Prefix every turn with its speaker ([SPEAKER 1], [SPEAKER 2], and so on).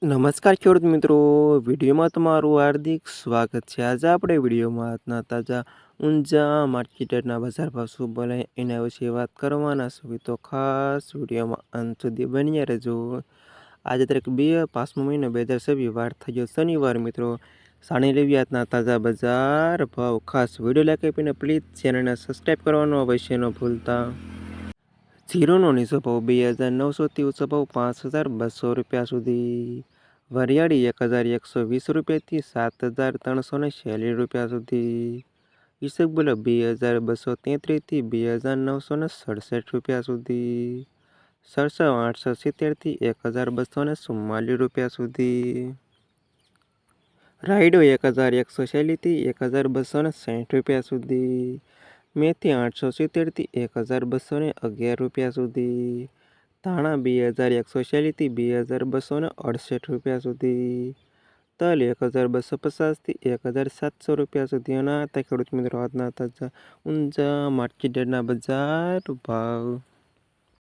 [SPEAKER 1] નમસ્કાર ખેડૂત મિત્રો, વિડીયોમાં તમારું હાર્દિક સ્વાગત છે। આજે આપણે વિડીયોમાં આજના તાજા ઊંઝા માર્કેટના બજાર ભાવ શું બોલે એના વિશે વાત કરવાના છે, તો ખાસ વિડીયોમાં અંત સુધી બન્યા રહેજો। આજે તારીખ 2 5મો મહિનો 2026 વાર થઈ ગયો શનિવાર। મિત્રો જાણી લેવી આજના તાજા બજાર ભાવ। ખાસ વિડીયો લાઈક આપીને પ્લીઝ ચેનલને સબસ્ક્રાઈબ કરવાનો અવશ્ય ન ભૂલતા। જીરોનો નીચો ભાવ 2900થી ઊંચો ભાવ 5200 રૂપિયા સુધી। વરિયાળી 1120 રૂપિયાથી 7346 રૂપિયા સુધી। ઈસબગુલ 2233થી 2967 રૂપિયા સુધી। સરસવ 870થી 1244 રૂપિયા સુધી। રાયડો 1140થી 1260 રૂપિયા સુધી। મેથી 870થી 1211 રૂપિયા સુધી। ધાણા 2140થી 2268 રૂપિયા સુધી। તલ 1250થી 1700 રૂપિયા સુધી। અને આ ખેડૂત મિત્રો આજના તાજા ઊંઝા માર્કેટના બજાર ભાવ।